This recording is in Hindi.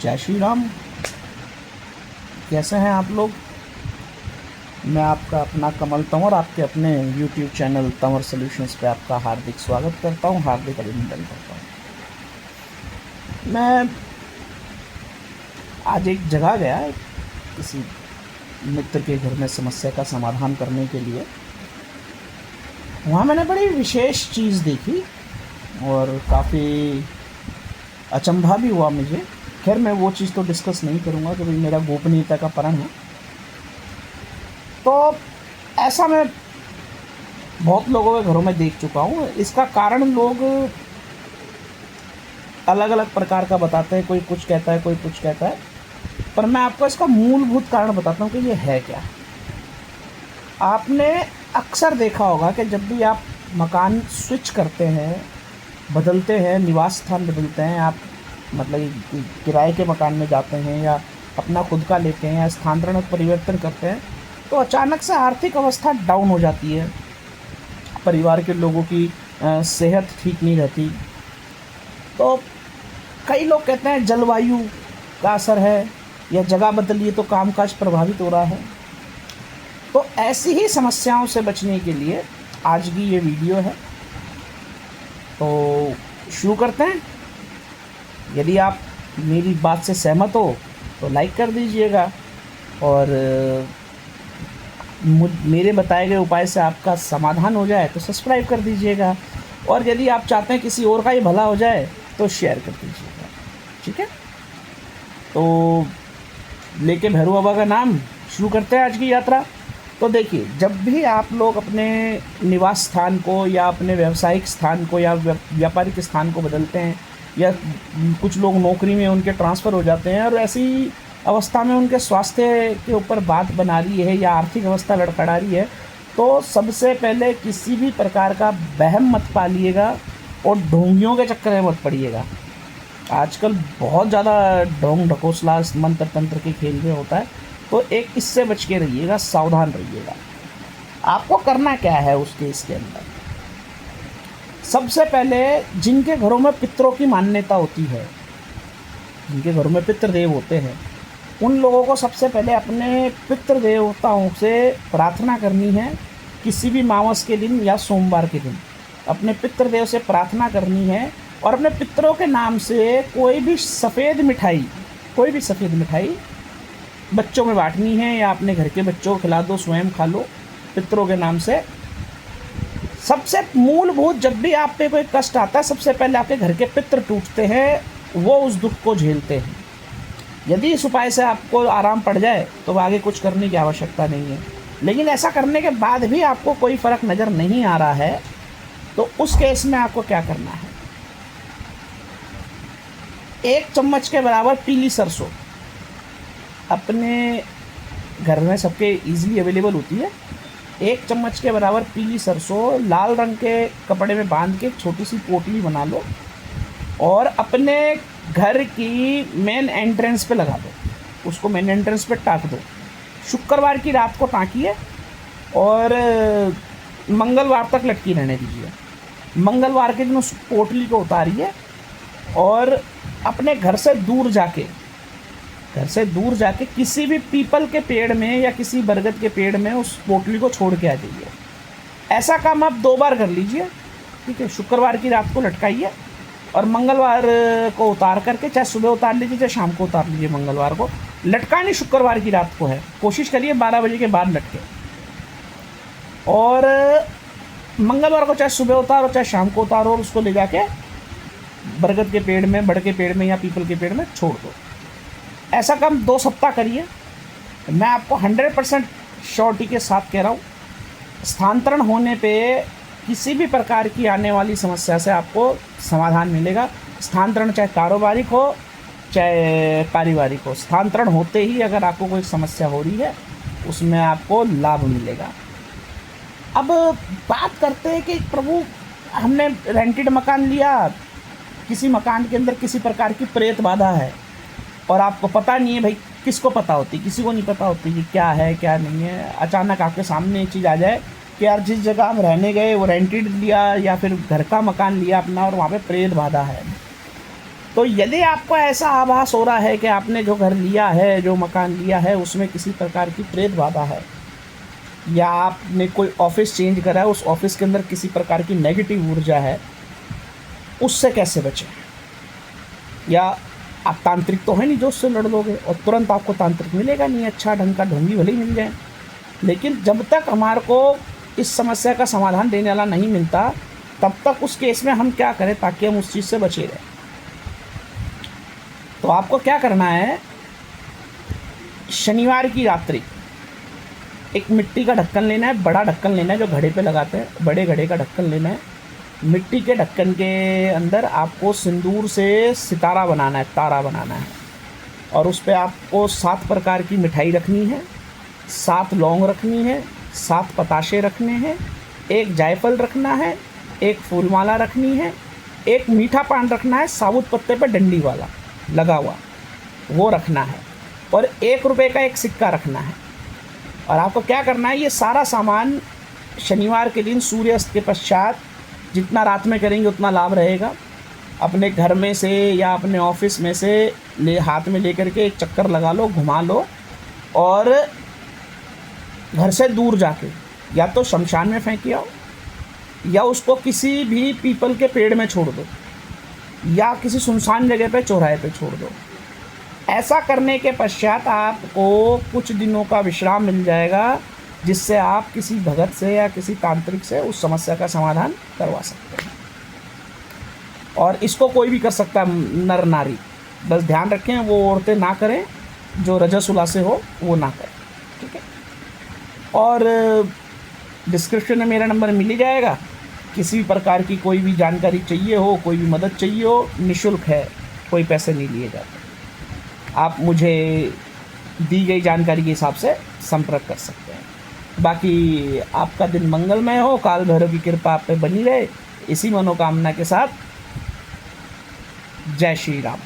जय श्री राम। कैसे हैं आप लोग? मैं आपका अपना कमल तंवर आपके अपने YouTube चैनल तंवर सॉल्यूशंस पे आपका हार्दिक स्वागत करता हूं, हार्दिक अभिनंदन करता हूं। मैं आज एक जगह गया किसी मित्र के घर में समस्या का समाधान करने के लिए। वहाँ मैंने बड़ी विशेष चीज़ देखी और काफ़ी अचंभा भी हुआ मुझे। खैर मैं वो चीज़ तो डिस्कस नहीं करूँगा क्योंकि मेरा गोपनीयता का प्रण है। तो ऐसा मैं बहुत लोगों के घरों में देख चुका हूँ। इसका कारण लोग अलग अलग प्रकार का बताते हैं, कोई कुछ कहता है, कोई कुछ कहता है, पर मैं आपको इसका मूलभूत कारण बताता हूँ कि ये है क्या। आपने अक्सर देखा होगा कि जब भी आप मकान स्विच करते हैं, बदलते हैं, निवास स्थान बदलते हैं, आप मतलब किराए के मकान में जाते हैं या अपना खुद का लेते हैं या स्थानांतरण और परिवर्तन करते हैं, तो अचानक से आर्थिक अवस्था डाउन हो जाती है। परिवार के लोगों की सेहत ठीक नहीं रहती। तो कई लोग कहते हैं जलवायु का असर है या जगह बदलिए तो कामकाज प्रभावित हो रहा है। तो ऐसी ही समस्याओं से बचने के लिए आज की ये वीडियो है। तो शुरू करते हैं। यदि आप मेरी बात से सहमत हो तो लाइक कर दीजिएगा और मेरे बताए गए उपाय से आपका समाधान हो जाए तो सब्सक्राइब कर दीजिएगा, और यदि आप चाहते हैं किसी और का ही भला हो जाए तो शेयर कर दीजिएगा। ठीक है, तो लेके भैरू बाबा का नाम शुरू करते हैं आज की यात्रा। तो देखिए, जब भी आप लोग अपने निवास स्थान को या अपने व्यावसायिक स्थान को या व्यापारिक स्थान को बदलते हैं, या कुछ लोग नौकरी में उनके ट्रांसफ़र हो जाते हैं और ऐसी अवस्था में उनके स्वास्थ्य के ऊपर बात बना रही है या आर्थिक अवस्था लड़खड़ा रही है, तो सबसे पहले किसी भी प्रकार का वहम मत पालिएगा और ढोंगियों के चक्कर में मत पड़िएगा। आजकल बहुत ज़्यादा ढोंग ढकोसला मंत्र तंत्र के खेल में होता है, तो एक इससे बच के रहिएगा, सावधान रहिएगा। आपको करना क्या है उसके इसके अंदर, सबसे पहले जिनके घरों में पितरों की मान्यता होती है, जिनके घरों में पितृदेव होते हैं, उन लोगों को सबसे पहले अपने पितृ देवताओं से प्रार्थना करनी है। किसी भी मावस के दिन या सोमवार के दिन अपने पितृदेव से प्रार्थना करनी है और अपने पितरों के नाम से कोई भी सफ़ेद मिठाई बच्चों में बांटनी है या अपने घर के बच्चों को खिला दो, स्वयं खा लो पितरों के नाम से। सबसे मूलभूत, जब भी आप पे कोई कष्ट आता है, सबसे पहले आपके घर के पितृ टूटते हैं, वो उस दुख को झेलते हैं। यदि इस उपाय से आपको आराम पड़ जाए तो आगे कुछ करने की आवश्यकता नहीं है। लेकिन ऐसा करने के बाद भी आपको कोई फ़र्क नज़र नहीं आ रहा है, तो उस केस में आपको क्या करना है, 1 चम्मच के बराबर पीली सरसों, अपने घर में सबके ईजिली अवेलेबल होती है, 1 चम्मच के बराबर पीली सरसों लाल रंग के कपड़े में बांध के छोटी सी पोटली बना लो और अपने घर की मेन एंट्रेंस पे लगा दो। उसको मेन एंट्रेंस पे टाँक दो। शुक्रवार की रात को टाँकिए और मंगलवार तक लटकी रहने दीजिए। मंगलवार के दिन उस पोटली को उतारिए और अपने घर से दूर जाके किसी भी पीपल के पेड़ में या किसी बरगद के पेड़ में उस पोटली को छोड़ के आ जाइए। ऐसा काम आप 2 बार कर लीजिए। ठीक है, शुक्रवार की रात को लटकाइए और मंगलवार को उतार करके, चाहे सुबह उतार लीजिए चाहे शाम को उतार लीजिए। मंगलवार को लटकानी शुक्रवार की रात को है, कोशिश करिए 12 बजे के बाद लटके। और मंगलवार को चाहे सुबह उतारो चाहे शाम को उतारो और उसको ले जाके बरगद के पेड़ में, बड़ के पेड़ में या पीपल के पेड़ में छोड़ दो। ऐसा काम 2 सप्ताह करिए। मैं आपको 100% श्योरिटी के साथ कह रहा हूँ, स्थानांतरण होने पे किसी भी प्रकार की आने वाली समस्या से आपको समाधान मिलेगा। स्थानांतरण चाहे कारोबारिक हो चाहे पारिवारिक हो, स्थानांतरण होते ही अगर आपको कोई समस्या हो रही है उसमें आपको लाभ मिलेगा। अब बात करते हैं कि प्रभु, हमने रेंटेड मकान लिया, किसी मकान के अंदर किसी प्रकार की प्रेत बाधा है और आपको पता नहीं है। भाई किसको पता होती, किसी को नहीं पता होती कि क्या है क्या नहीं है। अचानक आपके सामने एक चीज़ आ जाए कि यार जिस जगह हम रहने गए वो रेंटेड लिया या फिर घर का मकान लिया अपना और वहाँ पे प्रेत बाधा है, तो यदि आपको ऐसा आभास हो रहा है कि आपने जो घर लिया है, जो मकान लिया है, उसमें किसी प्रकार की प्रेत बाधा है, या आपने कोई ऑफिस चेंज करा है, उस ऑफिस के अंदर किसी प्रकार की नेगेटिव ऊर्जा है, उससे कैसे बचें? या आप तांत्रिक तो है नहीं जो उससे लड़ लोगे, और तुरंत आपको तांत्रिक मिलेगा नहीं, अच्छा ढंग का ढोंगी भले ही मिल जाए, लेकिन जब तक हमारे को इस समस्या का समाधान देने वाला नहीं मिलता, तब तक उस केस में हम क्या करें ताकि हम उस चीज़ से बचे रहें? तो आपको क्या करना है, शनिवार की रात्रि एक मिट्टी का ढक्कन लेना है, बड़ा ढक्कन लेना है जो घड़े पे लगाते हैं, बड़े घड़े का ढक्कन लेना है। मिट्टी के ढक्कन के अंदर आपको सिंदूर से सितारा बनाना है, तारा बनाना है, और उस पर आपको 7 प्रकार की मिठाई रखनी है, 7 लौंग रखनी है, 7 पताशे रखने हैं, 1 जायफल रखना है, 1 फूलमाला रखनी है, 1 मीठा पान रखना है, साबुत पत्ते पे डंडी वाला लगा हुआ वो रखना है, और 1 रुपये का 1 सिक्का रखना है। और आपको क्या करना है, ये सारा सामान शनिवार के दिन सूर्यास्त के पश्चात, जितना रात में करेंगे उतना लाभ रहेगा, अपने घर में से या अपने ऑफिस में से हाथ में लेकर के एक चक्कर लगा लो, घुमा लो, और घर से दूर जाके या तो शमशान में फेंक आओ, या उसको किसी भी पीपल के पेड़ में छोड़ दो, या किसी सुनसान जगह पे चौराहे पे छोड़ दो। ऐसा करने के पश्चात आपको कुछ दिनों का विश्राम मिल जाएगा, जिससे आप किसी भगत से या किसी तांत्रिक से उस समस्या का समाधान करवा सकते हैं। और इसको कोई भी कर सकता है, नर नारी, बस ध्यान रखें वो औरतें ना करें, जो रजस्वला से हो वो ना करें, ठीक है। और डिस्क्रिप्शन में मेरा नंबर मिल ही जाएगा, किसी भी प्रकार की कोई भी जानकारी चाहिए हो, कोई भी मदद चाहिए हो, निःशुल्क है, कोई पैसे नहीं लिए जाते। आप मुझे दी गई जानकारी के हिसाब से संपर्क कर सकते हैं। बाकी आपका दिन मंगलमय हो, काल भैरव की कृपा आप पे बनी रहे, इसी मनोकामना के साथ जय श्री राम।